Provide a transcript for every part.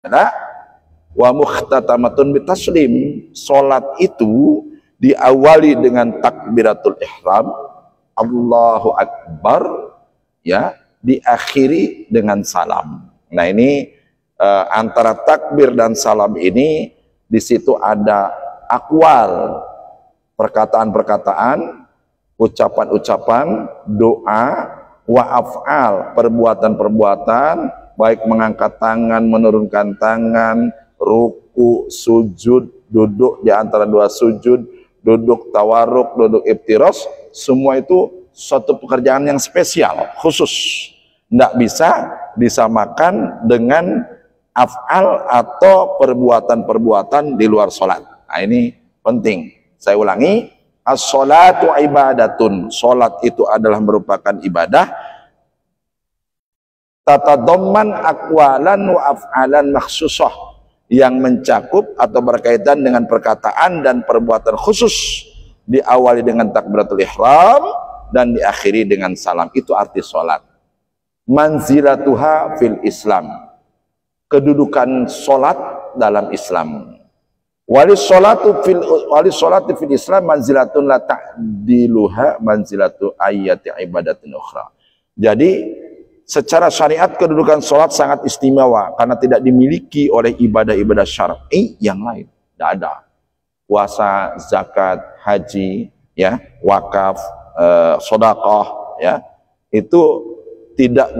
Nah, wa muhtatamatun bitaslim. Salat itu diawali dengan takbiratul ihram, Allahu Akbar, ya, diakhiri dengan salam. Nah, ini antara takbir dan salam ini di situ ada akwal, perkataan-perkataan, ucapan-ucapan, doa, wa af'al, perbuatan-perbuatan, baik mengangkat tangan, menurunkan tangan, ruku, sujud, duduk di antara dua sujud, duduk tawarruk, duduk iftiras, semua itu suatu pekerjaan yang spesial, khusus. Tidak bisa disamakan dengan af'al atau perbuatan-perbuatan di luar sholat. Nah, ini penting. Saya ulangi, as-sholatu ibadatun. Sholat itu adalah merupakan ibadah. Tatadamman aqwalan wa af'alan makhsusah, yang mencakup atau berkaitan dengan perkataan dan perbuatan khusus, diawali dengan takbiratul ihram dan diakhiri dengan salam. Itu arti sholat. Manzilatuha fil Islam, kedudukan sholat dalam Islam. Wali sholatu fil Islam manzilatun la ta'diluha manzilatu ayati ibadatin ukhra. Jadi secara syariat kedudukan sholat sangat istimewa karena tidak dimiliki oleh ibadah-ibadah syar'i yang lain. Tidak ada. Puasa, zakat, haji, ya, wakaf, sedekah, ya, itu tidak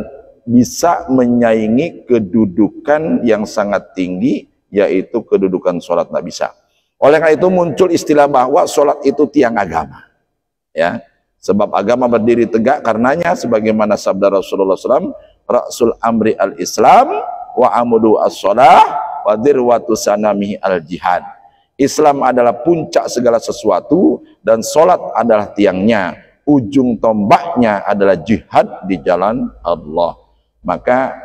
bisa menyaingi kedudukan yang sangat tinggi, yaitu kedudukan sholat. Tidak bisa. Oleh karena itu muncul istilah bahwa sholat itu tiang agama, ya. Sebab agama berdiri tegak karenanya, sebagaimana sabda Rasulullah SAW, Rasul amri al-Islam wa amudu as-sholah wa dirwatu sanamihi al-jihad. Islam adalah puncak segala sesuatu dan sholat adalah tiangnya. Ujung tombaknya adalah jihad di jalan Allah. Maka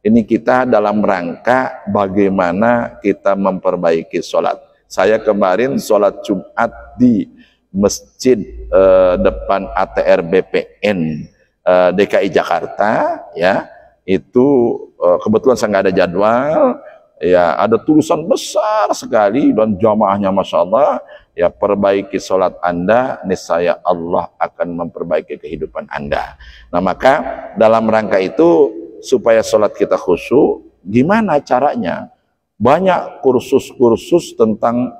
ini kita dalam rangka bagaimana kita memperbaiki sholat. Saya kemarin sholat Jumat di masjid depan ATR BPN DKI Jakarta, ya, itu kebetulan saya nggak ada jadwal, ya, ada tulisan besar sekali dan jamaahnya masya Allah, ya, perbaiki sholat Anda, niscaya Allah akan memperbaiki kehidupan Anda. Nah, maka dalam rangka itu supaya sholat kita khusyuk, gimana caranya? Banyak kursus-kursus tentang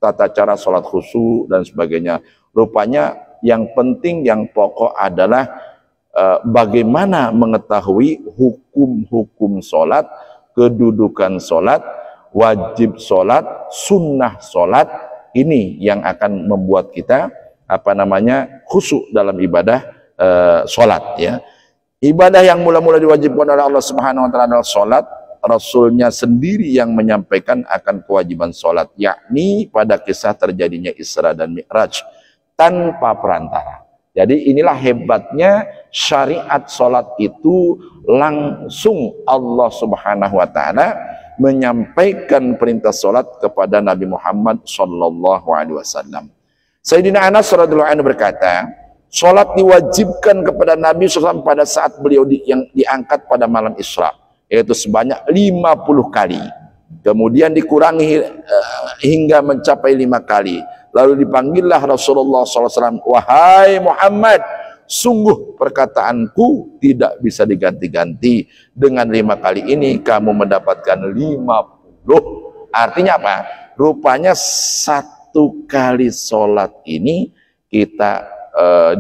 tata cara sholat khusyuk dan sebagainya. Rupanya yang penting, yang pokok adalah bagaimana mengetahui hukum-hukum sholat, kedudukan sholat, wajib sholat, sunnah sholat. Ini yang akan membuat kita khusyuk dalam ibadah sholat, ya. Ibadah yang mula-mula diwajibkan oleh Allah Subhanahu wa taala adalah sholat. Rasulnya sendiri yang menyampaikan akan kewajiban sholat, yakni pada kisah terjadinya Isra dan Mi'raj tanpa perantara. Jadi inilah hebatnya syariat sholat itu, langsung Allah Subhanahu wa taala menyampaikan perintah sholat kepada Nabi Muhammad sallallahu alaihi wasallam. Sayyidina Anas radhiyallahu anhu berkata, sholat diwajibkan kepada Nabi SAW pada saat beliau yang diangkat pada malam Isra, yaitu sebanyak 50 kali. Kemudian dikurangi hingga mencapai 5 kali. Lalu dipanggillah Rasulullah SAW, wahai Muhammad, sungguh perkataanku tidak bisa diganti-ganti. Dengan 5 kali ini kamu mendapatkan 50. Artinya apa? Rupanya 1 kali sholat ini kita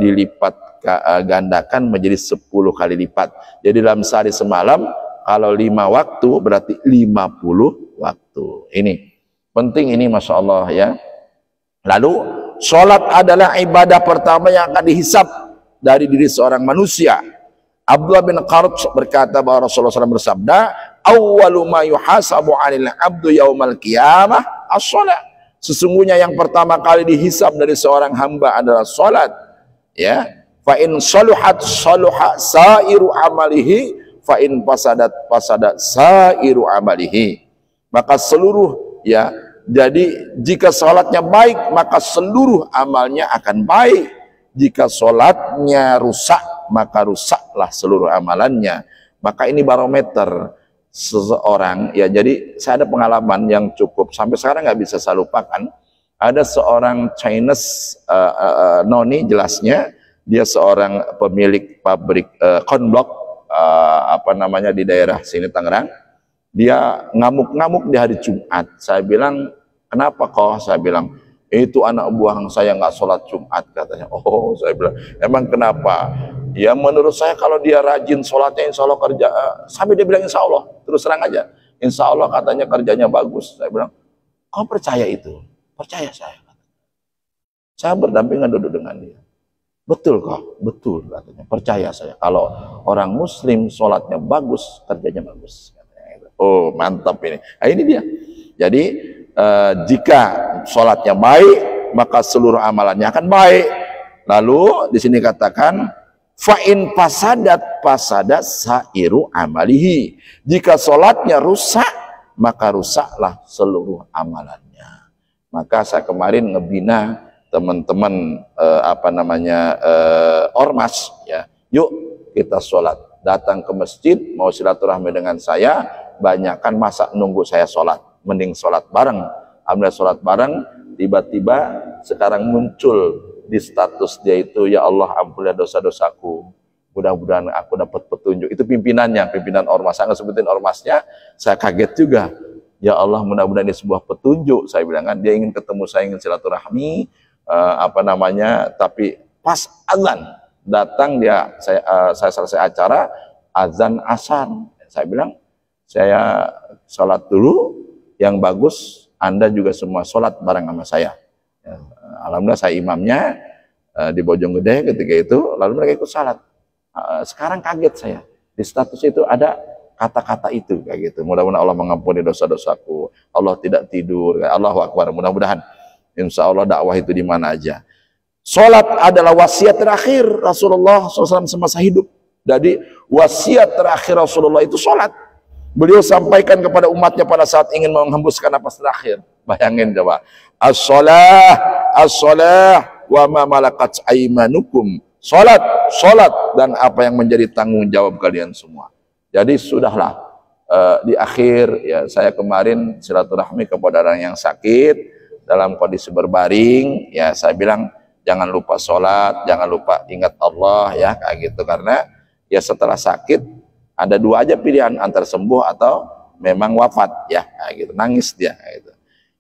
dilipat gandakan menjadi 10 kali lipat. Jadi dalam sehari semalam, kalau 5 waktu berarti 50 waktu. Ini penting, ini masya Allah, ya. Lalu sholat adalah ibadah pertama yang akan dihisab dari diri seorang manusia. Abdullah bin Qarb berkata bahwa Rasulullah SAW bersabda, awwalu ma yuhasabu 'anil 'abdu yaumal qiyamah as-shalah. Sesungguhnya yang pertama kali dihisab dari seorang hamba adalah sholat, ya. Fa in saluhat saluha sairu amalihi, fa in fasadat fasadat sairu amalihi. Maka seluruh, ya, jadi jika sholatnya baik maka seluruh amalnya akan baik. Jika sholatnya rusak maka rusaklah seluruh amalannya. Maka ini barometer. seseorang, ya jadi saya ada pengalaman yang cukup sampai sekarang nggak bisa saya lupakan. Ada seorang Chinese noni, jelasnya dia seorang pemilik pabrik konblok apa namanya di daerah sini Tangerang. Dia ngamuk-ngamuk di hari Jumat. Saya bilang, kenapa kok? Saya bilang, itu anak buah saya nggak sholat Jumat, katanya. Oh, saya bilang, emang kenapa? Ya menurut saya kalau dia rajin sholatnya, insya Allah kerja, sampai dia bilang insya Allah, terus terang aja, insya Allah katanya kerjanya bagus. Saya bilang, kau percaya itu? Percaya saya. Saya berdampingan duduk dengan dia. Betul kok? Betul katanya. Percaya saya. Kalau orang Muslim sholatnya bagus, kerjanya bagus. Oh mantap ini. Nah, ini dia. Jadi jika sholatnya baik, maka seluruh amalannya akan baik. Lalu di sini katakan, fa'in pasadat sairu amalihi. Jika sholatnya rusak, maka rusaklah seluruh amalannya. Maka saya kemarin ngebina teman-teman ormas, ya. Yuk kita sholat. Datang ke masjid, mau silaturahmi dengan saya, banyakkan masa nunggu saya sholat, mending sholat bareng. Alhamdulillah sholat bareng, tiba-tiba sekarang muncul di status dia itu, ya Allah ampunilah dosa-dosaku, mudah-mudahan aku dapat petunjuk. Itu pimpinannya, pimpinan ormas. Saya nggak sebutin ormasnya, saya kaget juga. Ya Allah, mudah-mudahan ini sebuah petunjuk. Saya bilang kan, dia ingin ketemu saya, ingin silaturahmi, tapi pas azan datang dia, saya selesai acara, azan asar. Saya bilang, saya sholat dulu, yang bagus Anda juga semua sholat bareng sama saya. Ya, alhamdulillah saya imamnya di Bojonggede ketika itu, lalu mereka ikut sholat. Sekarang kaget saya, di status itu ada kata-kata itu kayak gitu. Mudah-mudahan Allah mengampuni dosa-dosaku, Allah tidak tidur, Allahu Akbar. Mudah-mudahan insya Allah dakwah itu di mana aja. Sholat adalah wasiat terakhir Rasulullah SAW semasa hidup. Jadi wasiat terakhir Rasulullah itu sholat. Beliau sampaikan kepada umatnya pada saat ingin menghembuskan napas terakhir. Bayangin coba. As-sholah, as-sholah, wa ma malakat aimanukum. Sholat, sholat, dan apa yang menjadi tanggung jawab kalian semua. Jadi sudahlah, di akhir, ya saya kemarin silaturahmi kepada orang yang sakit, dalam kondisi berbaring, ya saya bilang, jangan lupa sholat, jangan lupa ingat Allah, ya kayak gitu. Karena ya setelah sakit, ada dua aja pilihan, antara sembuh atau memang wafat, ya kayak gitu, nangis dia kayak gitu.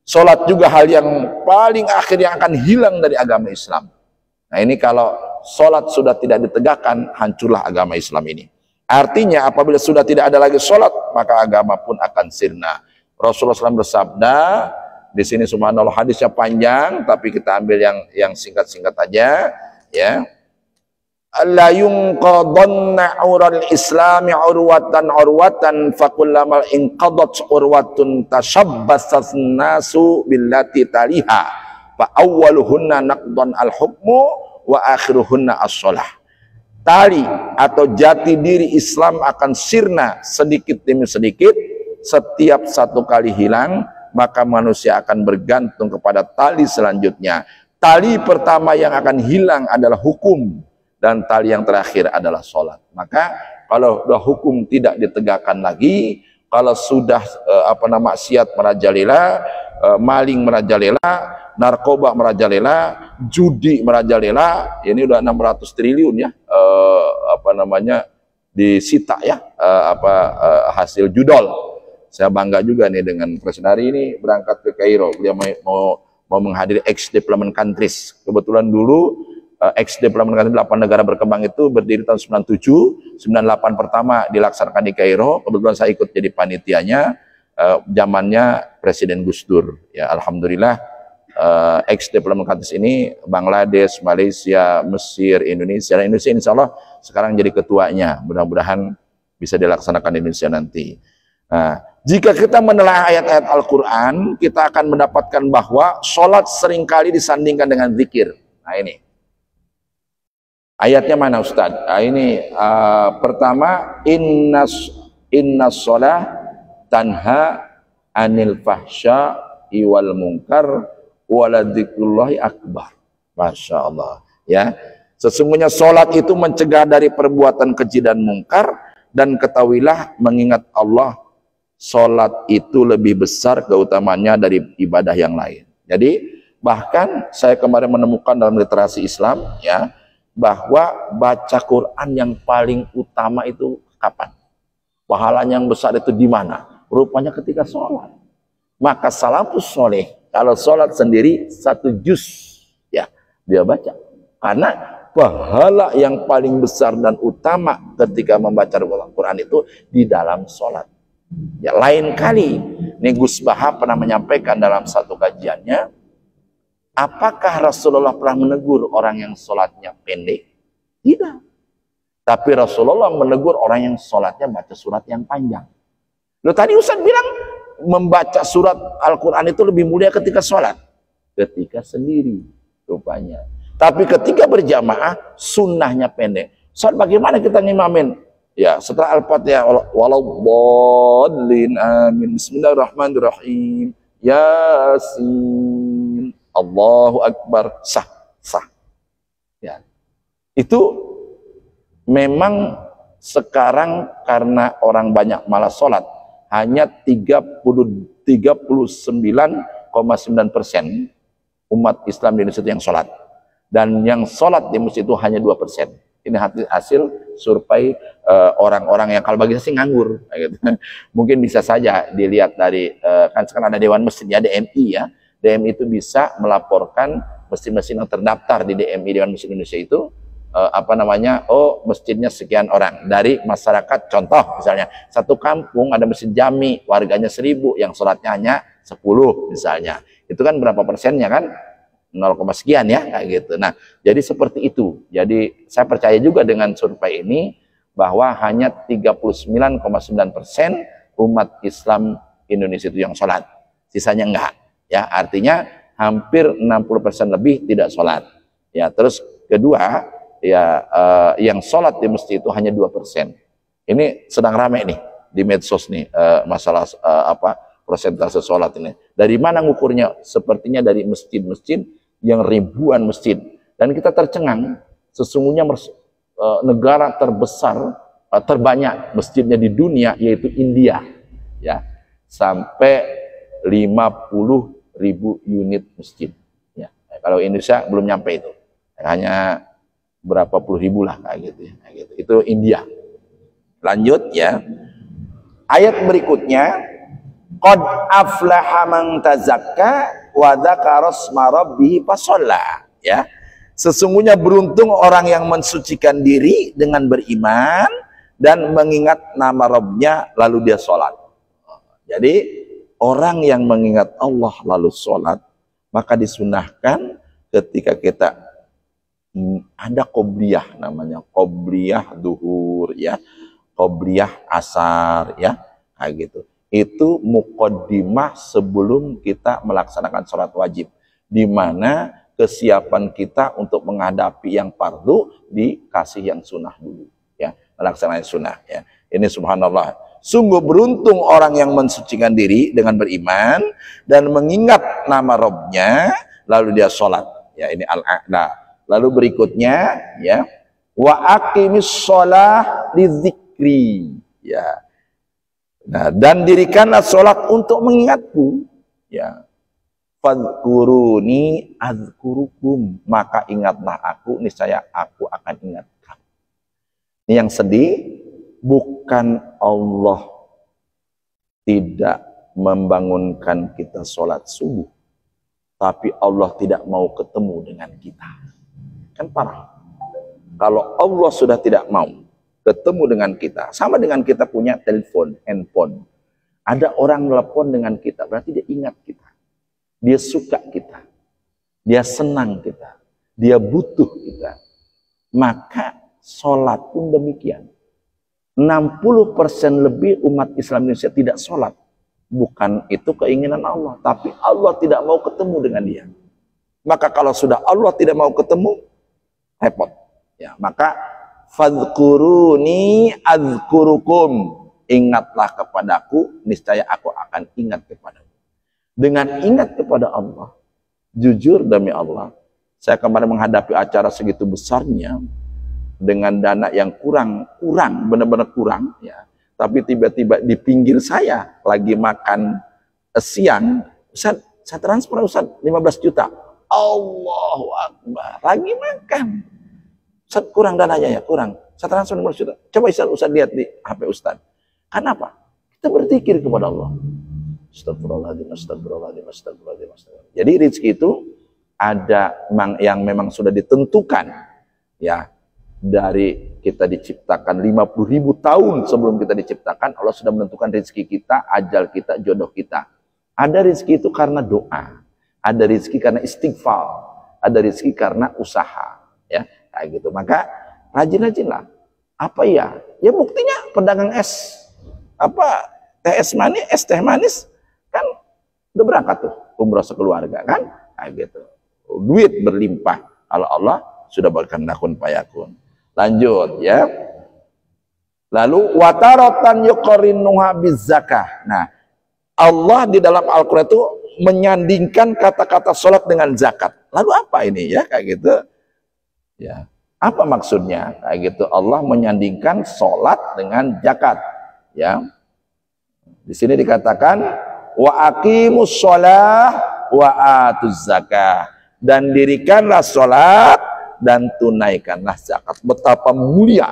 Sholat juga hal yang paling akhir yang akan hilang dari agama Islam. Nah ini kalau sholat sudah tidak ditegakkan, hancurlah agama Islam ini. Artinya apabila sudah tidak ada lagi sholat, maka agama pun akan sirna. Rasulullah SAW bersabda, di sini subhanallah hadisnya panjang, tapi kita ambil yang singkat-singkat aja, ya. La yunqadanna ural islami urwatan fakullamal inqadat urwatun tashabbasas nasu billati taliha fa awwaluhunna naqdan al-hukmu wa akhiruhunna as-shalah. Tali atau jati diri Islam akan sirna sedikit demi sedikit. Setiap satu kali hilang, maka manusia akan bergantung kepada tali selanjutnya. Tali pertama yang akan hilang adalah hukum, dan tali yang terakhir adalah sholat. Maka kalau sudah hukum tidak ditegakkan lagi, kalau sudah maksiat merajalela, maling merajalela, narkoba merajalela, judi merajalela, ini udah 600 triliun ya, disita ya, hasil judol. Saya bangga juga nih dengan Presiden hari ini berangkat ke Kairo, dia mau menghadiri ex-development countries. Kebetulan dulu ex-development countries 8 negara berkembang itu berdiri tahun 97, 98 pertama dilaksanakan di Kairo. Kebetulan saya ikut jadi panitianya, zamannya Presiden Gus Dur. Ya alhamdulillah, ex-development countries ini Bangladesh, Malaysia, Mesir, Indonesia. Dan Indonesia insya Allah sekarang jadi ketuanya. Mudah-mudahan bisa dilaksanakan di Indonesia nanti. Nah, jika kita menelaah ayat-ayat Al-Quran, kita akan mendapatkan bahwa sholat seringkali disandingkan dengan zikir. Nah ini ayatnya mana Ustadz? Nah, ini pertama, innas sholah tanha anil fahsya iwal munkar waladzikrullahi akbar. Masya Allah, ya. Sesungguhnya sholat itu mencegah dari perbuatan keji dan mungkar, dan ketahuilah mengingat Allah Sholat itu lebih besar keutamaannya dari ibadah yang lain. Jadi bahkan saya kemarin menemukan dalam literasi Islam ya, bahwa baca Quran yang paling utama itu kapan? Pahalanya yang besar itu di mana? Rupanya ketika sholat. Maka salafus soleh kalau sholat sendiri 1 juz ya dia baca. Karena pahala yang paling besar dan utama ketika membaca Al-Quran itu di dalam sholat. Ya lain kali, nih Gus Baha pernah menyampaikan dalam satu kajiannya, apakah Rasulullah pernah menegur orang yang sholatnya pendek? Tidak. Tapi Rasulullah menegur orang yang sholatnya baca surat yang panjang. Loh tadi Ustaz bilang membaca surat Al-Quran itu lebih mulia ketika sholat. Ketika sendiri rupanya. Tapi ketika berjamaah sunnahnya pendek. Ustaz bagaimana kita ngimamin? Ya, setelah Al-Fatihah waladdallin amin bismillahirrahmanirrahim Yasin Allahu Akbar sah. Ya. Itu memang sekarang karena orang banyak malas sholat, hanya 39,9% umat Islam di Indonesia yang sholat. Dan yang sholat di masjid itu hanya 2%. Ini hasil survei orang-orang yang kalau bagi saya sih nganggur. Gitu. Mungkin bisa saja dilihat dari, kan sekarang ada Dewan Masjid ya, DMI ya. DMI itu bisa melaporkan masjid-masjid yang terdaftar di DMI Dewan Masjid Indonesia itu, oh masjidnya sekian orang. Dari masyarakat, contoh misalnya, satu kampung ada masjid jami, warganya 1000, yang sholatnya hanya 10 misalnya. Itu kan berapa persennya kan? 0, sekian ya kayak gitu. Nah, jadi seperti itu. Jadi saya percaya juga dengan survei ini bahwa hanya 39,9% umat Islam Indonesia itu yang sholat, sisanya enggak. Ya, artinya hampir 60% lebih tidak sholat. Ya, terus kedua, ya yang sholat di masjid itu hanya 2%. Ini sedang ramai nih di medsos nih masalah persentase sholat ini. Dari mana ngukurnya? Sepertinya dari masjid-masjid yang ribuan masjid, dan kita tercengang. Sesungguhnya negara terbesar terbanyak masjidnya di dunia yaitu India ya, sampai 50.000 unit masjid ya. Kalau Indonesia belum nyampe itu, hanya berapa puluh ribu lah kayak gitu ya, kayak gitu. Itu India. Lanjut ya, ayat berikutnya, qad aflaha man tazakka wa dzakara asma rabbih fasalla ya. Sesungguhnya beruntung orang yang mensucikan diri dengan beriman dan mengingat nama Rabbnya lalu dia sholat. Jadi orang yang mengingat Allah lalu sholat, maka disunahkan ketika kita ada qobliyah, namanya qobliyah duhur ya, qobliyah asar ya, kayak gitu. Itu muqaddimah sebelum kita melaksanakan sholat wajib, di mana kesiapan kita untuk menghadapi yang fardu dikasih yang sunnah dulu ya, melaksanakan sunnah ya. Ini subhanallah, sungguh beruntung orang yang mensucikan diri dengan beriman dan mengingat nama Rabbnya lalu dia sholat ya. Ini al-a'la. Lalu berikutnya ya, wa aqimis sholah lidzikri ya. Nah, dan dirikanlah sholat untuk mengingatku ya. Fadhkuruni azkurukum, maka ingatlah aku, niscaya aku akan ingat kamu. Ini yang sedih, bukan Allah tidak membangunkan kita sholat subuh, tapi Allah tidak mau ketemu dengan kita. Kan parah. Kalau Allah sudah tidak mau ketemu dengan kita, sama dengan kita punya telepon, handphone. Ada orang telepon dengan kita, berarti dia ingat kita. Dia suka kita. Dia senang kita. Dia butuh kita. Maka sholat pun demikian. 60% lebih umat Islam Indonesia tidak sholat. Bukan itu keinginan Allah, tapi Allah tidak mau ketemu dengan dia. Maka kalau sudah Allah tidak mau ketemu, repot. Ya, maka fadhkuruni azkurukum, ingatlah kepadaku, niscaya aku akan ingat kepadamu. Dengan ingat kepada Allah, jujur demi Allah, saya kemarin menghadapi acara segitu besarnya dengan dana yang kurang, benar-benar kurang ya. tapi tiba-tiba di pinggir saya lagi makan siang, Ustaz, saya transfer Ustaz 15 juta. Allahu Akbar, lagi makan. Ustaz, kurang dananya ya, kurang. Saya transfer 15 juta. Coba Ustaz lihat di HP Ustaz. Kenapa? Kita berzikir kepada Allah. Astagfirullahaladzim, astagfirullahaladzim, astagfirullahaladzim, astagfirullahaladzim. Jadi rezeki itu ada yang memang sudah ditentukan, ya, dari kita diciptakan 50.000 tahun sebelum kita diciptakan, Allah sudah menentukan rezeki kita, ajal kita, jodoh kita. Ada rezeki itu karena doa, ada rezeki karena istighfar, ada rezeki karena usaha, ya, kayak gitu. Maka rajin-rajinlah. Apa ya? Ya buktinya pedagang es teh manis kan udah berangkat tuh umroh sekeluarga kan, kayak gitu. Duit berlimpah kalau Allah sudah berkehendak payakun. Lanjut ya. Lalu wataratan yuqarinuha bizakah. Nah, Allah di dalam Al-Qur'an itu menyandingkan kata-kata sholat dengan zakat. Lalu apa ini ya, kayak gitu. Ya. Apa maksudnya? Kayak gitu. Allah menyandingkan sholat dengan zakat. Ya. Di sini dikatakan wa aqimus sholah wa atuz zakah, dan dirikanlah sholat dan tunaikanlah zakat. Betapa mulia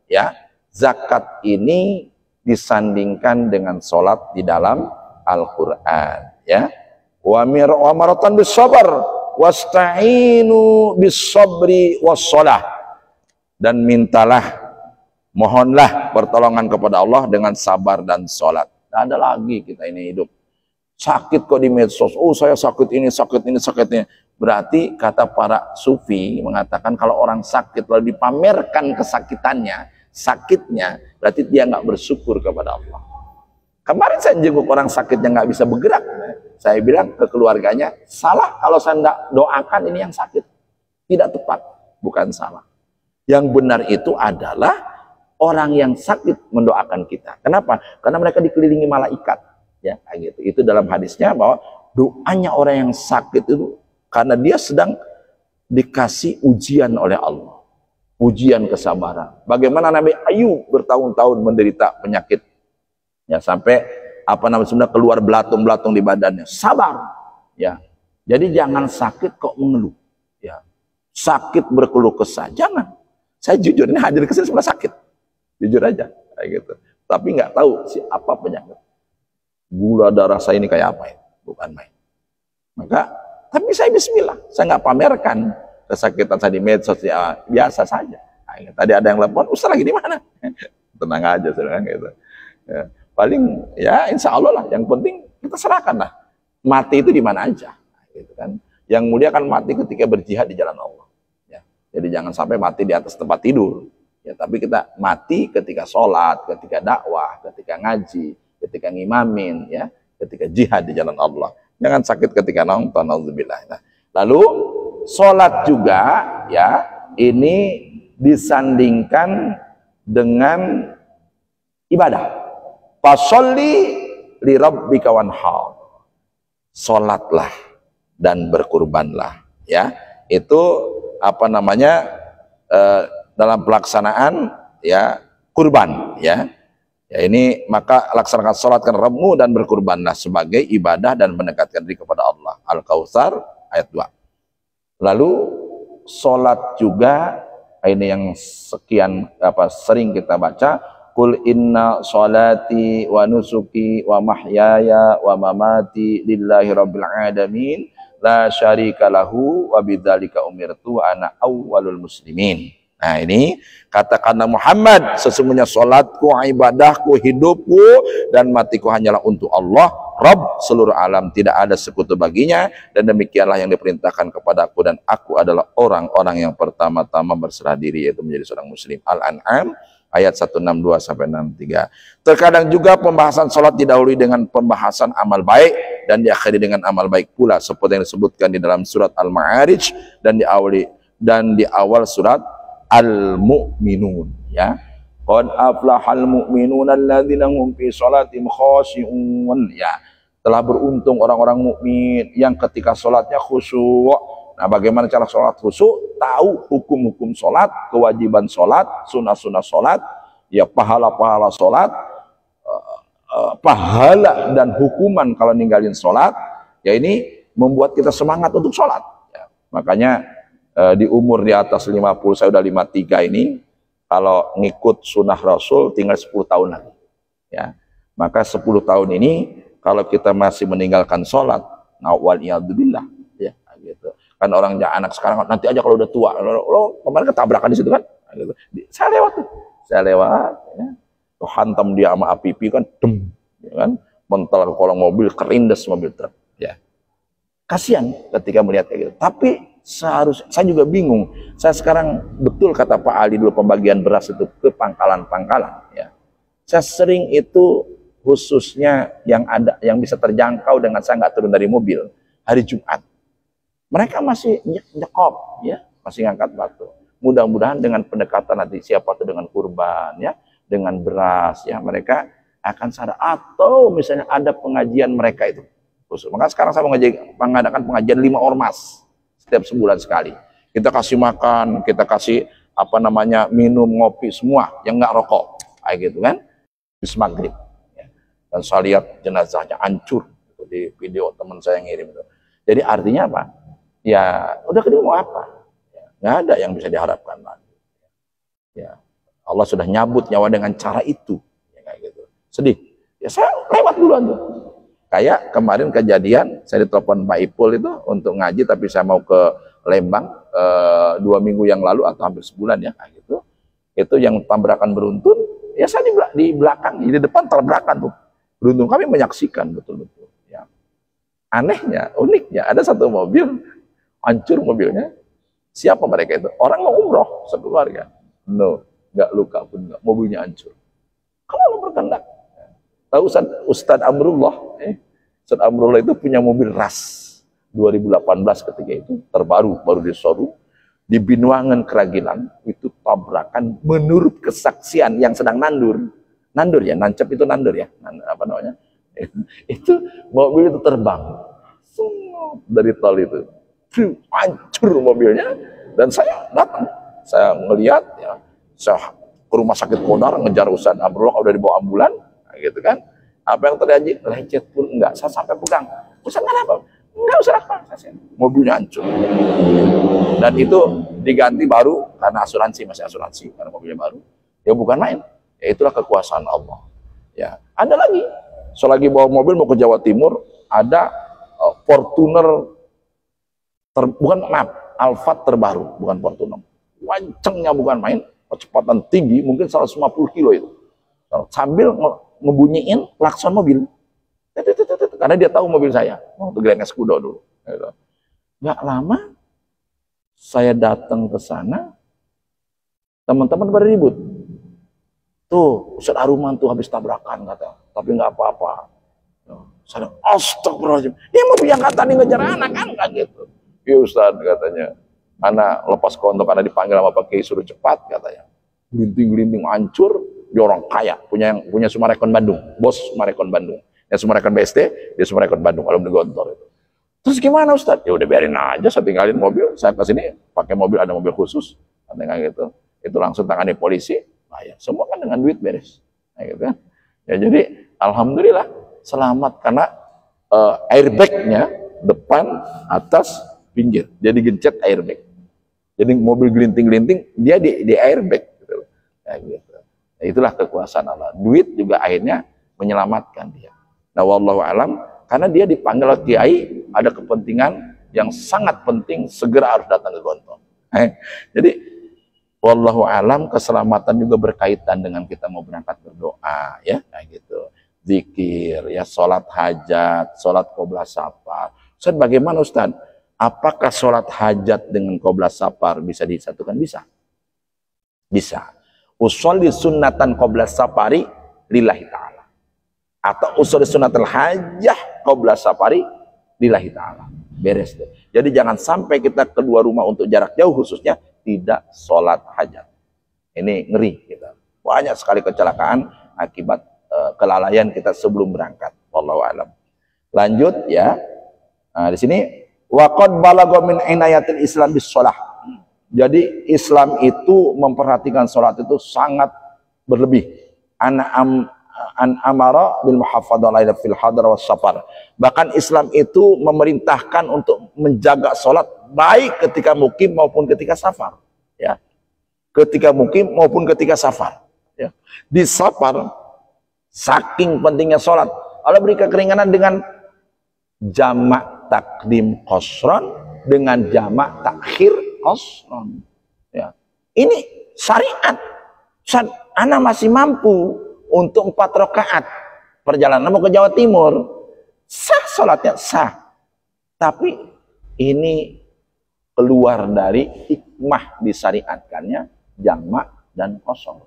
ya zakat ini disandingkan dengan sholat di dalam Al-Quran ya. Wa maratan bis sabar wasta'inu bis sabri was sholah, dan mintalah, mohonlah pertolongan kepada Allah dengan sabar dan sholat. Tidak ada lagi kita ini hidup sakit kok di medsos, oh saya sakit ini, sakit ini, sakit ini. Berarti kata para sufi mengatakan kalau orang sakit lalu dipamerkan kesakitannya, sakitnya, berarti dia nggak bersyukur kepada Allah. Kemarin saya jenguk orang sakit yang nggak bisa bergerak, saya bilang ke keluarganya, salah kalau saya tidak doakan ini yang sakit, tidak tepat, bukan salah. Yang benar itu adalah orang yang sakit mendoakan kita. Kenapa? Karena mereka dikelilingi malaikat. Ya, kayak gitu. Itu dalam hadisnya bahwa doanya orang yang sakit itu karena dia sedang dikasih ujian oleh Allah. Ujian kesabaran. Bagaimana Nabi Ayub bertahun-tahun menderita penyakit. Ya, sampai sebenarnya keluar belatung-belatung di badannya. Sabar. Ya. Jadi jangan sakit kok mengeluh. Ya. Sakit berkeluh kesah. Jangan. Saya jujur ini hadir ke sini sebenarnya sakit. Jujur aja, kayak gitu. Tapi nggak tahu apa penyakit. Gula darah saya ini kayak apa ya? Bukan main. Maka, tapi saya bismillah. Saya nggak pamerkan kesakitan saya di medsos, ya, biasa saja. Nah, tadi ada yang telepon, Ustaz lagi di mana? Tenang aja, saudara, gitu. Ya, paling, ya insya Allah lah. Yang penting kita serahkan lah. Mati itu di mana aja. Nah, gitu kan. Yang mulia kan mati ketika berjihad di jalan Allah. Ya. Jadi jangan sampai mati di atas tempat tidur. Ya, tapi kita mati ketika sholat, ketika dakwah, ketika ngaji, ketika ngimamin, ya, ketika jihad di jalan Allah. Jangan sakit ketika nonton, auzubillah. Nah, lalu sholat juga, ya, ini disandingkan dengan ibadah. Fasholli li rabbika wanhar. Sholatlah dan berkurbanlah, ya. Itu dalam pelaksanaan ya kurban ya. Ya ini maka laksanakan sholat karena Rabbmu dan berkurbanlah sebagai ibadah dan mendekatkan diri kepada Allah. Al-Kautsar ayat 2. Lalu sholat juga ini yang sekian sering kita baca, Qul inna sholati wa nusuki wa mahyaya wa mamati lillahi rabbil alamin la syarika lahu wa bidzalika umirtu ana awwalul muslimin. Nah ini katakanlah Muhammad, sesungguhnya sholatku, ibadahku, hidupku dan matiku hanyalah untuk Allah, Rabb seluruh alam, tidak ada sekutu baginya, dan demikianlah yang diperintahkan kepadaku dan aku adalah orang-orang yang pertama-tama berserah diri, yaitu menjadi seorang muslim. Al-An'am ayat 162-63. Terkadang juga pembahasan sholat didahului dengan pembahasan amal baik dan diakhiri dengan amal baik pula, seperti yang disebutkan di dalam surat Al-Ma'arij dan di awal surat Al-Mu'minun, ya. Qad aflahal mu'minun alladzina hum fi sholatihim khashi'un, ya. Telah beruntung orang-orang mukmin yang ketika sholatnya khusyuk. Nah, bagaimana cara sholat khusyuk? Tahu hukum-hukum sholat, kewajiban sholat, sunnah-sunnah sholat, ya pahala-pahala sholat, pahala dan hukuman kalau ninggalin sholat, ya ini membuat kita semangat untuk sholat. Ya, makanya di umur di atas 50, saya udah 53 ini, kalau ngikut sunnah Rasul tinggal 10 tahun lagi. Ya, maka 10 tahun ini kalau kita masih meninggalkan sholat, wal-iyadzubillah, ya gitu. Kan orang anak sekarang nanti aja kalau udah tua, lo kemarin ketabrakan di situ kan, gitu. Saya lewat, ya. Tuh hantam dia sama api kan, ya kan, mental ke kolong mobil, kerindes mobil truk, ya. Kasihan ketika melihat kayak gitu. Tapi saya juga bingung. Saya sekarang betul kata Pak Ali dulu pembagian beras itu ke pangkalan-pangkalan, ya. Saya sering itu khususnya yang bisa terjangkau dengan saya nggak turun dari mobil hari Jumat. Mereka masih nyekop, ya, masih ngangkat batu. Mudah-mudahan dengan pendekatan nanti siapa tuh dengan kurban, ya, dengan beras, ya, mereka akan sadar. Atau misalnya ada pengajian mereka itu khusus. Maka sekarang saya mengadakan pengajian 5 ormas setiap sebulan sekali. Kita kasih makan, kita kasih minum, ngopi semua yang nggak rokok, kayak gitu kan. Di maghrib, ya. Dan saya lihat jenazahnya hancur di video teman saya yang ngirim itu. Jadi artinya apa? Ya udah kedua mau apa? Ya, nggak ada yang bisa diharapkan lagi. Ya, Allah sudah nyabut nyawa dengan cara itu, ya, kayak gitu. Sedih. Ya saya lewat duluan tuh. Kayak kemarin kejadian saya ditelepon Pak Ipul itu untuk ngaji, tapi saya mau ke Lembang 2 minggu yang lalu atau hampir sebulan, ya, kayak gitu. Itu yang tabrakan beruntun. Ya saya di belakang, di depan tabrakan tuh. Beruntung kami menyaksikan betul-betul. Ya. Anehnya, uniknya, ada satu mobil, hancur mobilnya. Siapa mereka itu? Orang mau umroh, sekeluarga. No, nggak luka pun, nggak. Mobilnya hancur. Kamu berkendak. Tahu Ustadz Amrullah? Ustadz Amrullah itu punya mobil RAS 2018 ketika itu, terbaru, baru di showroom. Di Binuangan Keragilan itu tabrakan menurut kesaksian yang sedang nandur ya, nancep itu nandur ya, itu mobil itu terbang dari tol itu, hancur mobilnya. Dan saya datang, saya ngelihat, ya, saya ke rumah sakit Kodar ngejar Ustadz Amrullah, udah dibawa ambulan, gitu kan. Apa yang terjadi? Lecet pun enggak, saya sampai pegang. Ustadz nggak apa? Enggak usah apa, mobilnya hancur. Dan itu diganti baru karena asuransi, masih asuransi karena mobilnya baru. Ya bukan main. Ya itulah kekuasaan Allah. Ya, ada lagi. Selagi bawa mobil mau ke Jawa Timur, ada Fortuner Alphard terbaru, bukan Fortuner. Kencengnya bukan main, kecepatan tinggi, mungkin 150 kilo itu. Sambil ngebunyiin klakson mobil. Karena dia tahu mobil saya, waktu Grand Escudo dulu. Nggak lama, saya datang ke sana, teman-teman pada ribut. Tuh, Ustadz Aruman tuh habis tabrakan, kata. Tapi nggak apa-apa. Saya, astagfirullahaladzim. Dia mobil yang kata nih ngejar anak kan, nggak gitu. Iya Ustadz, katanya. Anak lepas kontok karena dipanggil sama Pak Kiai suruh cepat, katanya. Gelinting-gelinting hancur, dia orang kaya, punya Sumarekon Bandung, bos Sumarekon Bandung. Yang Sumarekon BSD, dia Sumarekon Bandung, alumni Gontor itu. Terus gimana Ustadz? Ya udah biarin aja, saya tinggalin mobil, saya ke sini pakai mobil, ada mobil khusus, katanya gitu. Itu langsung tangani polisi, nah ya, semua kan dengan duit beres, nah, gitu kan. Ya jadi alhamdulillah selamat karena airbagnya depan, atas, pinggir, jadi gencet airbag. Jadi mobil gelinting-gelinting, dia di airbag, gitu. Nah, gitu. Nah, itulah kekuasaan Allah. Duit juga akhirnya menyelamatkan dia. Nah, wallahu alam, karena dia dipanggil kiai, ada kepentingan yang sangat penting, segera harus datang ke Gontor. Jadi, wallahu alam, keselamatan juga berkaitan dengan kita mau berangkat berdoa, ya, kayak gitu. Zikir, ya, sholat hajat, sholat qoblah safar. Ustaz, bagaimana Ustaz? Apakah sholat hajat dengan qoblah safar bisa disatukan? Bisa. Bisa. Usolli sunnatan qoblah safari lillahi ta'ala. Atau usolli sunnatul hajjah qoblah safari lillahi ta'ala. Beres deh. Jadi jangan sampai kita keluar rumah untuk jarak jauh khususnya tidak sholat hajat. Ini ngeri kita. Banyak sekali kecelakaan akibat kelalaian kita sebelum berangkat. Wallahu alam. Lanjut ya. Nah, di sini waqad balagha min inayatil Islam bis shalah. Jadi Islam itu memperhatikan sholat itu sangat berlebih. amara bil muhafadzati fil hadar was safar. Bahkan Islam itu memerintahkan untuk menjaga sholat baik ketika mukim maupun ketika safar, ya. Ketika mukim maupun ketika safar, ya. Di safar saking pentingnya sholat, Allah beri keringanan dengan jamak takdim qasran dengan jamak takhir qasran, ya. Ini syariat. Ana masih mampu untuk 4 rakaat perjalanan mau ke Jawa Timur, sah sholatnya, sah. Tapi ini keluar dari hikmah disyariatkannya jamak dan kosong,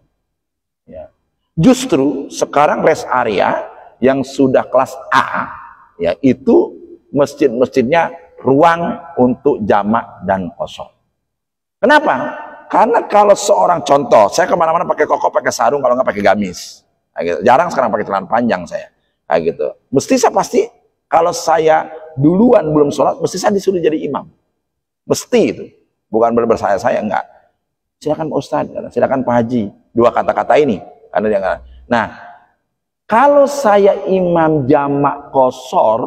ya. Justru sekarang rest area yang sudah kelas A, ya, itu masjid-masjidnya ruang untuk jamak dan kosong. Kenapa? Karena kalau seorang contoh, saya kemana-mana pakai koko, pakai sarung, kalau nggak pakai gamis, kayak gitu. Jarang sekarang pakai celana panjang saya, kayak gitu. Mesti saya pasti kalau saya duluan belum sholat, mesti saya disuruh jadi imam, mesti itu. Bukan benar saya enggak. Silakan Pak Ustadz, silakan Pak Haji. 2 kata-kata ini, karena dia enggak. Nah, kalau saya imam jamak qashar,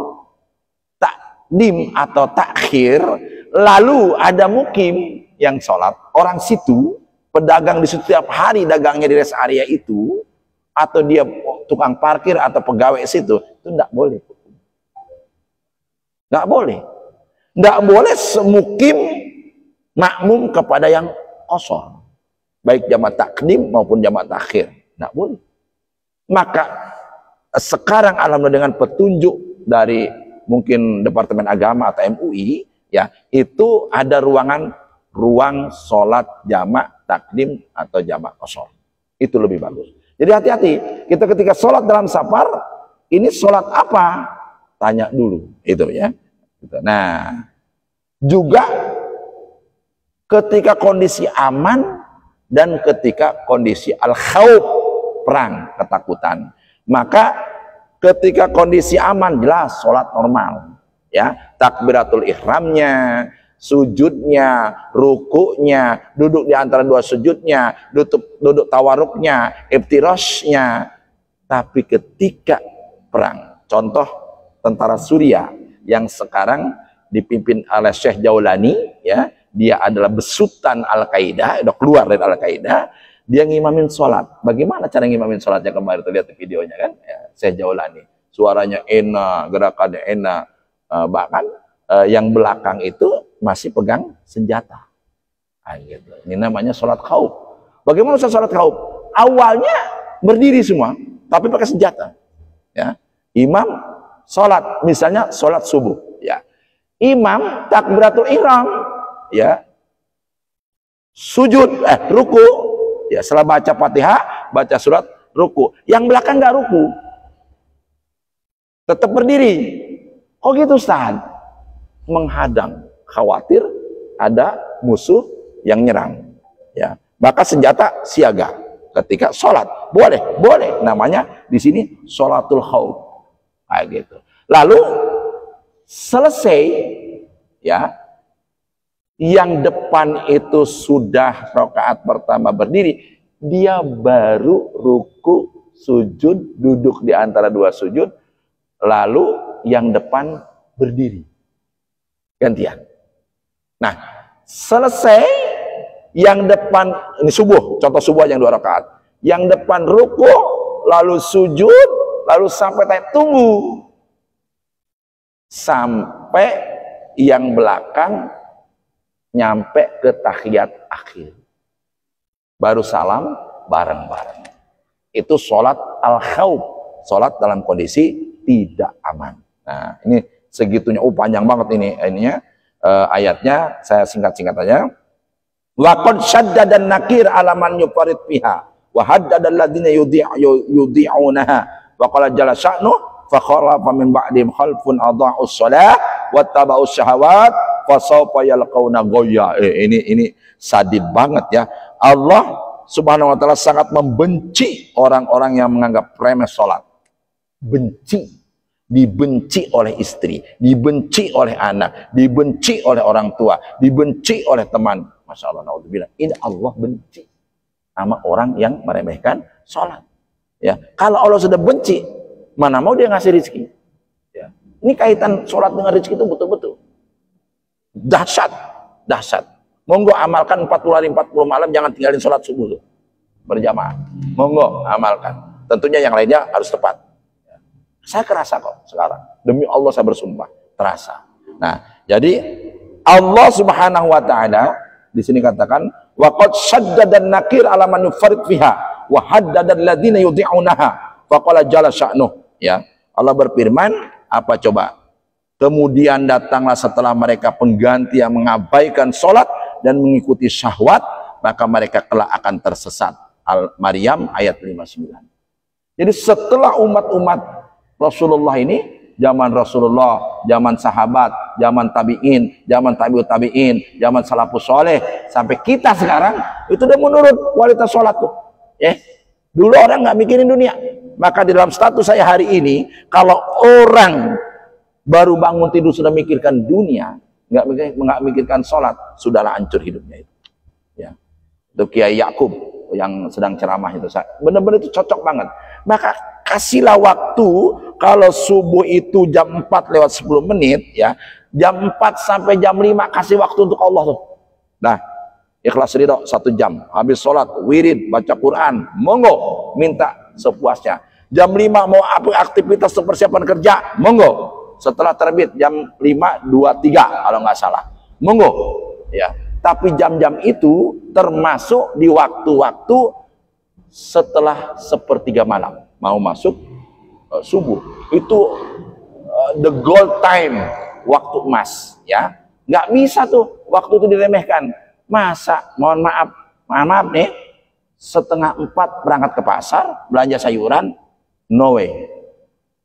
takdim atau takhir, lalu ada mukim yang sholat, orang situ, pedagang di situ tiap hari dagangnya di rest area itu, atau dia tukang parkir atau pegawai situ, itu enggak boleh. Enggak boleh. Enggak boleh semukim makmum kepada yang qashar, baik jamak takdim maupun jamak takhir, enggak boleh. Maka sekarang alhamdulillah dengan petunjuk dari mungkin Departemen Agama atau MUI, ya, itu ada ruang sholat jamak takdim atau jamak qashar. Itu lebih bagus. Jadi hati-hati, kita ketika sholat dalam safar, ini sholat apa? Tanya dulu, itu ya. Nah, juga ketika kondisi aman dan ketika kondisi al-khawf, perang, ketakutan. Maka ketika kondisi aman, jelas sholat normal, ya, takbiratul ihramnya, sujudnya, rukuknya, duduk di antara 2 sujudnya, duduk tawaruknya, iftirashnya. Tapi ketika perang, contoh tentara Suriah yang sekarang dipimpin oleh Syekh Jaulani, ya, dia adalah besutan Al-Qaeda, udah keluar dari Al-Qaeda, dia ngimamin sholat. Bagaimana cara ngimamin sholatnya kemarin, tuh lihat videonya kan, ya, Syekh Jaulani, suaranya enak, gerakannya enak, bahkan yang belakang itu masih pegang senjata. Nah, gitu. Ini namanya sholat khauf. Bagaimana sholat khauf? Awalnya berdiri semua, tapi pakai senjata. Ya. Imam sholat, misalnya sholat subuh. Ya. Imam takbiratul ihram, ya, sujud, ruku, ya, setelah baca Fatihah, baca surat, ruku. Yang belakang nggak ruku, tetap berdiri. Oh gitu Ustaz, menghadang, khawatir ada musuh yang nyerang, ya, maka senjata siaga ketika sholat. Boleh, namanya di sini sholatul khauf, kayak gitu. Lalu selesai, ya, yang depan itu sudah rakaat pertama berdiri, dia baru ruku, sujud, duduk di antara 2 sujud, lalu yang depan berdiri. Gantian. Nah, selesai yang depan, ini subuh, contoh subuh yang 2 rakaat. Yang depan ruku, lalu sujud, lalu sampai tunggu. Sampai yang belakang nyampe ke tahiyat akhir. Baru salam bareng-bareng. Itu sholat al-khawf, sholat dalam kondisi tidak aman. Nah, ini segitunya, panjang banget ininya, ayatnya saya singkat-singkat aja. Wa qad shaddada an-nakir ala man yufarid fiha wa haddada alladziina yudhi'unaha wa qala jalla sya'nu fa khalafa min ba'dihim khalfun adha'us shalah wattaba'us syahawat fa sawfa yalqauna ghayya. Ini sadid banget ya. Allah Subhanahu wa taala sangat membenci orang-orang yang menganggap remeh salat. Benci. Dibenci oleh istri, dibenci oleh anak, dibenci oleh orang tua, dibenci oleh teman. Masya Allah, naudzubillah. Ini Allah benci sama orang yang meremehkan sholat. Ya, kalau Allah sudah benci, mana mau dia ngasih rezeki? Ya. Ini kaitan sholat dengan rezeki itu betul-betul dahsyat, dahsyat. Monggo amalkan 40 hari 40 malam, jangan tinggalin sholat subuh tuh, berjamaah. Monggo amalkan. Tentunya yang lainnya harus tepat. Ya. Saya kerasa kok sekarang. Demi Allah saya bersumpah, terasa. Nah, jadi Allah Subhanahu wa taala di sini katakan waqad syaddada an-nakir ala man yufarrid fiha wa haddada alladziina yudhi'unaha faqala jalla sya'nuh. Ya, Allah berfirman, apa coba? Kemudian datanglah setelah mereka pengganti yang mengabaikan sholat dan mengikuti syahwat, maka mereka kelak akan tersesat. Al-Maryam ayat 59. Jadi setelah umat-umat Rasulullah ini, zaman Rasulullah, zaman sahabat, zaman tabi'in, zaman tabi'ut tabi'in, zaman salafus soleh, sampai kita sekarang, itu udah menurun kualitas sholat tuh. Dulu orang nggak mikirin dunia. Maka di dalam status saya hari ini, kalau orang baru bangun tidur sudah mikirkan dunia, nggak mikirkan sholat, sudahlah hancur hidupnya itu. Ya, itu Kiai Yakub yang sedang ceramah itu, benar-benar itu cocok banget. Maka kasihlah waktu, kalau subuh itu jam 4 lewat 10 menit, ya, jam 4 sampai jam 5 kasih waktu untuk Allah tuh. Nah, ikhlas ridho 1 jam, habis sholat, wirid, baca Quran, monggo, minta sepuasnya. Jam 5 mau apa aktivitas persiapan kerja, monggo. Setelah terbit jam 5.23 kalau nggak salah, monggo. Ya, tapi jam-jam itu termasuk di waktu-waktu setelah 1/3 malam, mau masuk subuh. Itu the gold time, waktu emas. Ya, nggak bisa tuh waktu itu diremehkan. Masa, mohon maaf nih, 3:30 berangkat ke pasar, belanja sayuran, no way.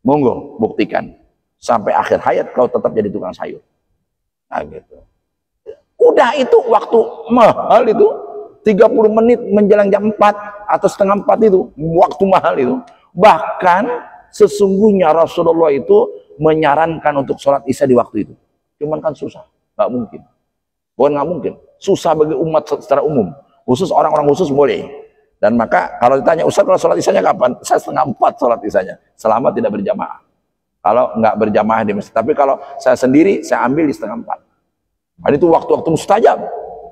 Monggo, buktikan. Sampai akhir hayat kau tetap jadi tukang sayur. Nah gitu. Udah itu waktu mahal itu, 30 menit menjelang jam 4 atau 3:30 itu, waktu mahal itu. Bahkan sesungguhnya Rasulullah itu menyarankan untuk sholat isya di waktu itu. Cuman kan susah, nggak mungkin. Bukan nggak mungkin, susah bagi umat secara umum, khusus orang-orang khusus boleh. Dan maka kalau ditanya, Ustaz kalau sholat isyanya kapan? Saya 3:30 sholat isyanya, selama tidak berjamaah. Kalau nggak berjamaah di masjid, tapi kalau saya sendiri, saya ambil di 3:30. Dan itu waktu-waktu mustajab,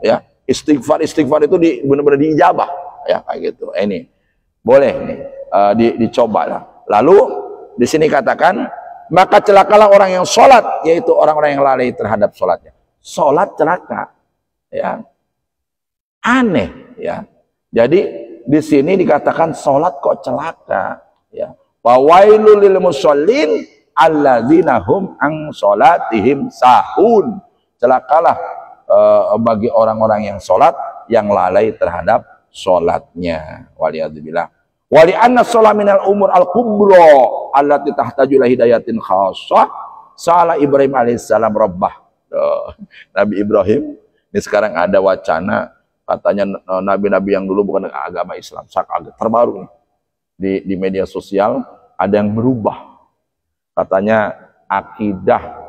ya. Istighfar itu benar-benar diijabah, ya kayak gitu. Ini boleh nih, dicoba lah. Lalu di sini katakan, maka celakalah orang yang sholat, yaitu orang-orang yang lalai terhadap sholatnya. Sholat celaka, ya, aneh, ya. Jadi di sini dikatakan sholat kok celaka, ya. Wawailul lil musallin alladzina hum an sholatihim sahun. Celakalah bagi orang-orang yang sholat yang lalai terhadap sholatnya. Waliyadzubillah. Wali anna sholat minal umur al kubro allati tahtaju ila hidayatin khassah. Salah Ibrahim alaihissalam rabbah. Nabi Ibrahim, ini sekarang ada wacana katanya nabi-nabi yang dulu bukan agama Islam, terbaru nih di media sosial ada yang berubah, katanya akidah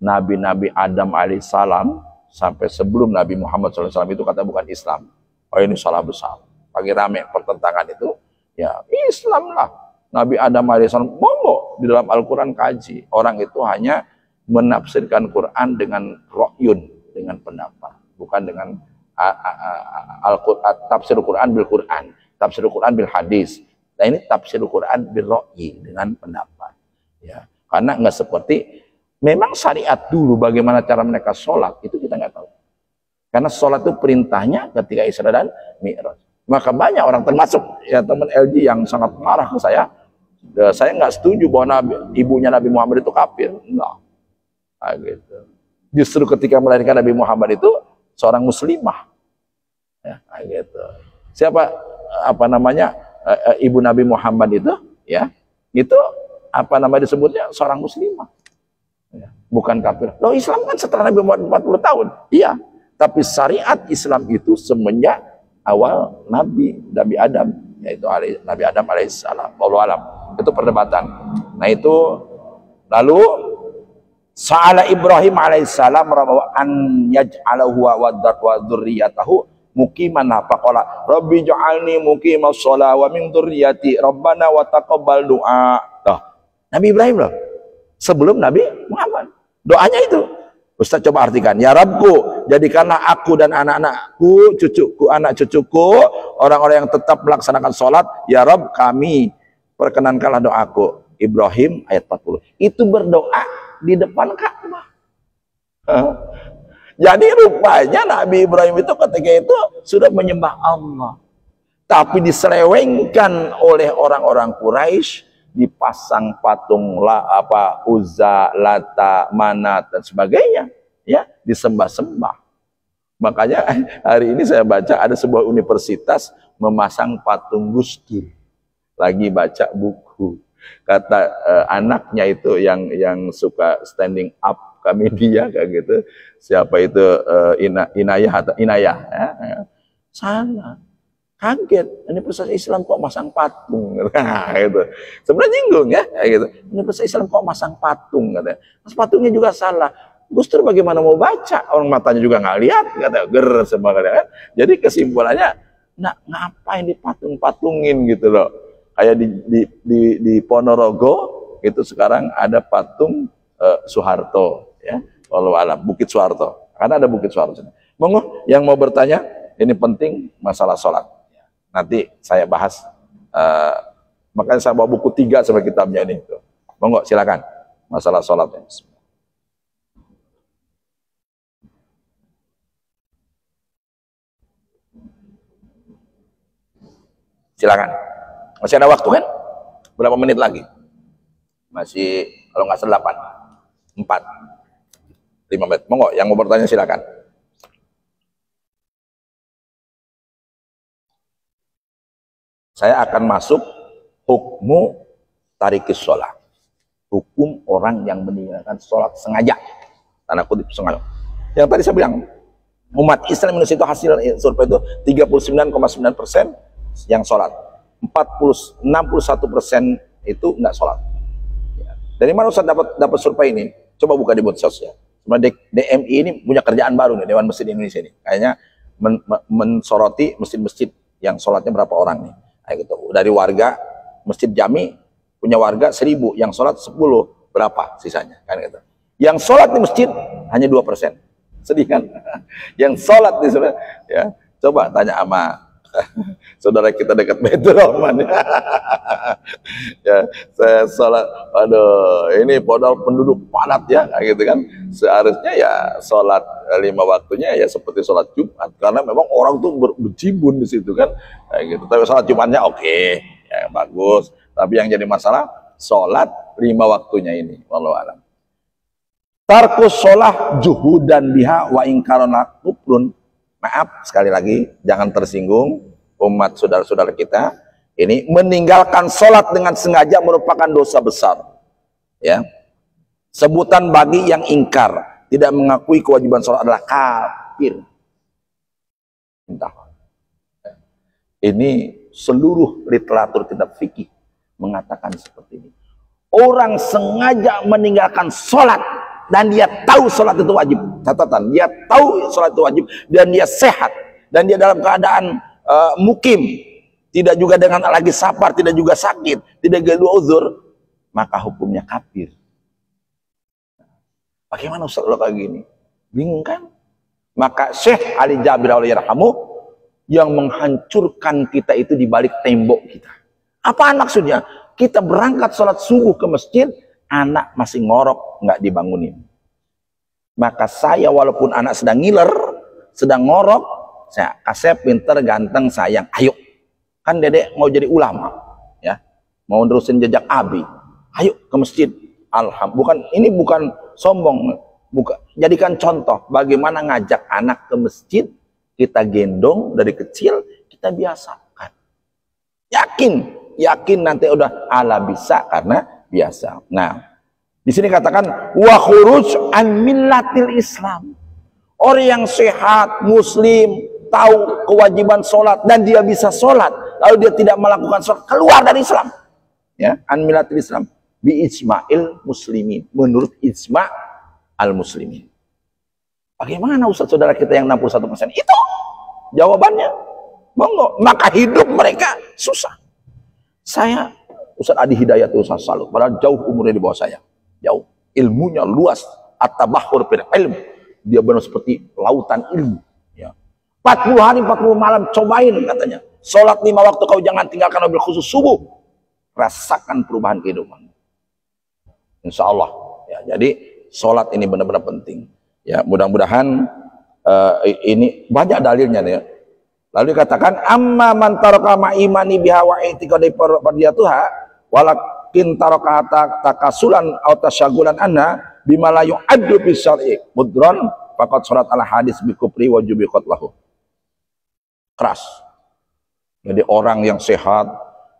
nabi-nabi Adam alaihissalam sampai sebelum Nabi Muhammad SAW itu kata bukan Islam. Oh ini salah besar. Pagi rame pertentangan itu, ya Islam lah. Nabi Adam alaihissalam, monggo di dalam Al-Quran kaji. Orang itu hanya menafsirkan Quran dengan ro'yun, dengan pendapat, bukan dengan tafsir Quran bil Quran, tafsir Quran bil hadis. Nah ini tafsir Quran bil ro'yi, dengan pendapat. Ya, karena nggak seperti memang syariat dulu bagaimana cara mereka sholat itu kita nggak tahu. Karena sholat itu perintahnya ketika Isra dan Mi'raj. Maka banyak orang termasuk ya teman LG yang sangat marah ke saya nggak setuju bahwa ibunya Nabi Muhammad itu kafir. Enggak. Nah, gitu. Justru ketika melahirkan Nabi Muhammad itu seorang muslimah, ya, gitu. Siapa apa namanya ibu Nabi Muhammad itu, ya, itu apa nama disebutnya seorang muslimah, ya, bukan kafir. Loh Islam kan setelah Nabi Muhammad 40 tahun, iya. Tapi syariat Islam itu semenjak awal Nabi Adam, yaitu Nabi Adam alaihissalam. Wallahu alam. Itu perdebatan. Nah itu lalu Sa'ala Ibrahim alaihissalam an yaj'alahu wa dzurriyyatahu muqiman faqala rabbi ja'alni muqimas shalah wa min dzurriyyati rabbana wa taqabbal du'a. Tuh, Nabi Ibrahim loh. Sebelum Nabi Muhammad. Doanya itu. Ustaz coba artikan, ya Rabbku, jadikanlah aku dan anak-anakku, cucuku, anak cucuku, orang-orang yang tetap melaksanakan sholat. Ya Rabb, kami, perkenankanlah doaku. Ibrahim ayat 40. Itu berdoa di depan Ka'bah. Jadi rupanya Nabi Ibrahim itu ketika itu sudah menyembah Allah. Tapi diselewengkan oleh orang-orang Quraisy, dipasang patung Uzza, Lata, Manat dan sebagainya, ya, disembah-sembah. Makanya hari ini saya baca ada sebuah universitas memasang patung Gus Dur. Lagi baca buku, kata anaknya itu yang suka standing up kami dia kayak gitu, siapa itu Inayah ya. Sana kaget, Universitas Islam kok masang patung, gitu. Sebenarnya nyinggung ya, gitu. Universitas Islam kok masang patung, katanya. Mas patungnya juga salah. Gus Dur bagaimana mau baca? Orang matanya juga nggak lihat, kata ger semua kan. Jadi kesimpulannya, ngapain dipatung-patungin gitu loh. Kayak di Ponorogo itu sekarang ada patung Soeharto, ya. Walau alam, Bukit Soeharto. Karena ada Bukit Soeharto. Monggo yang mau bertanya, ini penting masalah sholat. Nanti saya bahas, makanya saya bawa buku 3 sama kitabnya ini. Monggo silakan masalah sholatnya. Silakan. Masih ada waktu kan? Berapa menit lagi? Masih kalau nggak salah 5 menit. Monggo yang mau bertanya silakan. Saya akan masuk hukmu tarikis sholat. Hukum orang yang meninggalkan sholat sengaja. Tanda kutip sengaja. Yang tadi saya bilang, umat Islam Indonesia itu hasil survei itu 39,9% yang sholat. 61% itu enggak sholat. Dari mana Ustaz dapat survei ini? Coba buka di medsos ya. Sebenarnya DMI ini punya kerjaan baru nih, Dewan Masjid Indonesia ini. Kayaknya mensoroti masjid-masjid yang sholatnya berapa orang nih. Kayak gitu. Dari warga Masjid Jami punya warga 1000, yang sholat 10, berapa sisanya kan gitu. Yang sholat di masjid hanya 2%. Sedih kan? Yang sholat di sana, ya. Coba tanya sama saudara kita dekat Baitur Rahman. Ya, saya sholat, aduh, ini modal penduduk padat ya, kayak gitu kan. Seharusnya ya sholat 5 waktunya ya seperti sholat Jumat, karena memang orang tuh berjibun di situ kan, kayak gitu. Tapi sholat Jumatnya oke, ya bagus. Tapi yang jadi masalah sholat 5 waktunya ini, wallahu alam. Tarkus sholah juhudan biha wa ingkarona kufrun. Maaf sekali lagi, jangan tersinggung umat saudara-saudara kita. Ini meninggalkan sholat dengan sengaja merupakan dosa besar. Ya, sebutan bagi yang ingkar, tidak mengakui kewajiban sholat adalah kafir. Entah. Ini seluruh literatur kitab fikih mengatakan seperti ini. Orang sengaja meninggalkan sholat dan dia tahu sholat itu wajib. Catatan, dia tahu sholat itu wajib dan dia sehat dan dia dalam keadaan mukim, tidak juga dengan lagi safar, tidak juga sakit, tidak galu uzur, maka hukumnya kafir. Bagaimana Ustaz lo kayak gini? Bingung kan? Maka Syekh Ali Jabir Al-Yarhamu yang menghancurkan kita itu di balik tembok kita. Apaan maksudnya? Kita berangkat sholat subuh ke masjid, anak masih ngorok, nggak dibangunin. Maka saya walaupun anak sedang ngiler, sedang ngorok, saya kasih pinter, ganteng, sayang, ayo. Kan dedek mau jadi ulama, ya, mau nerusin jejak Abi. Ayo ke masjid. Alhamdulillah, ini bukan sombong, bukan. Jadikan contoh bagaimana ngajak anak ke masjid, kita gendong dari kecil, kita biasakan. Yakin nanti udah ala bisa karena biasa. Nah, di sini katakan wa khuruj an millatil Islam. Orang yang sehat, muslim, tahu kewajiban sholat dan dia bisa sholat, lalu dia tidak melakukan sholat, keluar dari Islam. Ya, an millatil Islam bi ijma'il muslimin, menurut ijma' al muslimin. Bagaimana Ustaz saudara kita yang 61% itu Jawabannya, monggo. Maka hidup mereka susah. Saya, Ustaz Adi Hidayat Ustaz salut, padahal jauh umurnya di bawah saya. Jauh. Ilmunya luas. At-tabahur bil ilm. Dia benar seperti lautan ilmu. Ya. 40 hari, 40 malam, cobain katanya. Sholat 5 waktu kau jangan tinggalkan wabil khusus subuh. Rasakan perubahan kehidupan. Insya Allah. Ya, jadi sholat ini benar-benar penting. Ya, mudah-mudahan ini banyak dalilnya nih. Lalu dikatakan amma man taraka ma imani biha wa i'tiqadi fardiyatuha walakin taraka takasulan aw tasyagulan anna bima la yu'addu bi syar'i mudran faqad surat al hadis bi kufri wa jubi qatlahu. Keras. Jadi orang yang sehat,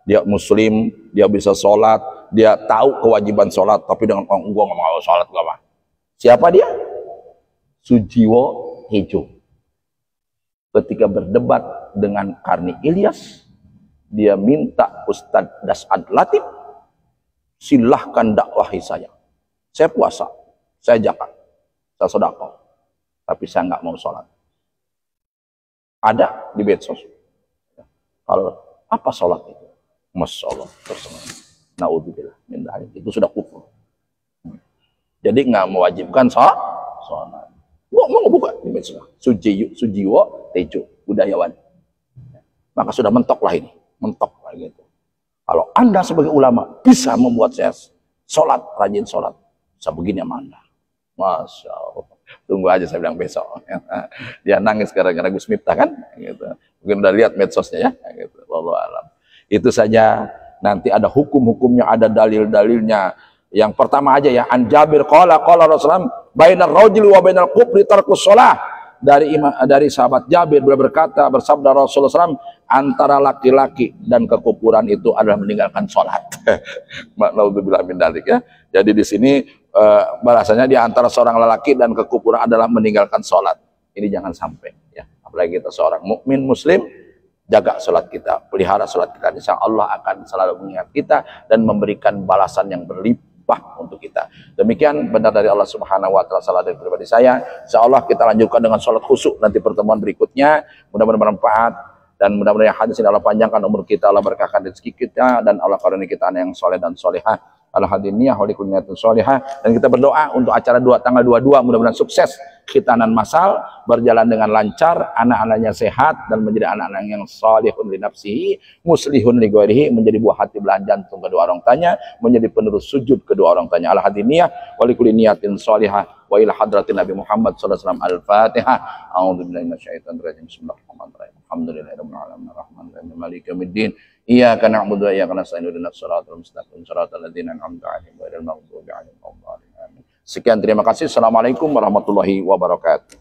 dia muslim, dia bisa sholat, dia tahu kewajiban sholat, tapi dengan gua nggak mau sholat, gak apa. Siapa dia? Sujiwo Tejo. Ketika berdebat dengan Karni Ilyas, dia minta Ustadz Das'ad Latif, silahkan dakwahi saya. Saya puasa, saya zakat, saya sedekah, tapi saya nggak mau sholat. Ada di medsos. Kalau apa sholat itu? Masya Allah, naudzubillah min dzalik, itu sudah kufur. Jadi nggak mewajibkan sholat. Mau buka di medsos. Sujiwo Tejo, budayawan. Maka sudah mentok lah ini, mentok lah gitu. Kalau Anda sebagai ulama bisa membuat saya sholat, rajin sholat, saya begini sama Anda. Masya Allah. Tunggu aja, saya bilang besok. Dia nangis gara-gara Gus Miftah kan? Gitu. Mungkin udah lihat medsosnya ya. Gitu. Wallahu a'lam. Itu saja. Nanti ada hukum-hukumnya, ada dalil-dalilnya. Yang pertama aja ya, an Jabir qala Rasulullah bainar rajuli wa bainal kufri tarkus shalah. Dari sahabat Jabir beliau berkata, bersabda Rasulullah SAW, antara laki-laki dan kekufuran itu adalah meninggalkan sholat. Naudzubillah min dzalik ya. Jadi di sini bahasanya di antara seorang lelaki dan kekufuran adalah meninggalkan sholat. Ini jangan sampai ya. Apalagi kita seorang mukmin muslim, jaga sholat kita, pelihara sholat kita. Insya Allah akan selalu mengingat kita dan memberikan balasan yang berlimpah untuk kita. Demikian benar dari Allah Subhanahu wa taala, salah dari pribadi saya. Insyaallah kita lanjutkan dengan salat khusyuk nanti pertemuan berikutnya. Mudah-mudahan bermanfaat dan mudah-mudahan hadis ini Allah panjangkan umur kita, Allah berkahkan rezeki kita dan Allah karuniai kita anak yang soleh dan solehah. Al-hadiniyah walikul niyatin solehah, dan kita berdoa untuk acara tanggal 22 mudah-mudahan sukses, khitanan masal berjalan dengan lancar, anak-anaknya sehat dan menjadi anak-anak yang salihun li nafsihi, muslihun li ghairihi, menjadi buah hati belahan jantung kedua orang tanya, menjadi penerus sujud kedua orang tanya. Al-hadiniyah walikul niyatin solehah wa ila hadratin Nabi Muhammad sallallahu alaihi wasallam. Al-Fatihah. A'udzubillahi minasyaitonir rajim. Bismillahirrahmanirrahim. Alhamdulillahirabbil alamin arrahmanirrahim maliki yaumiddin. Iyyaka na'budu wa iyyaka nasta'in ihdinas siratal mustaqim siratal ladzina an'amta 'alaihim ghairil maghdubi 'alaihim waladdallin. Sekian, terima kasih. Assalamualaikum warahmatullahi wabarakatuh.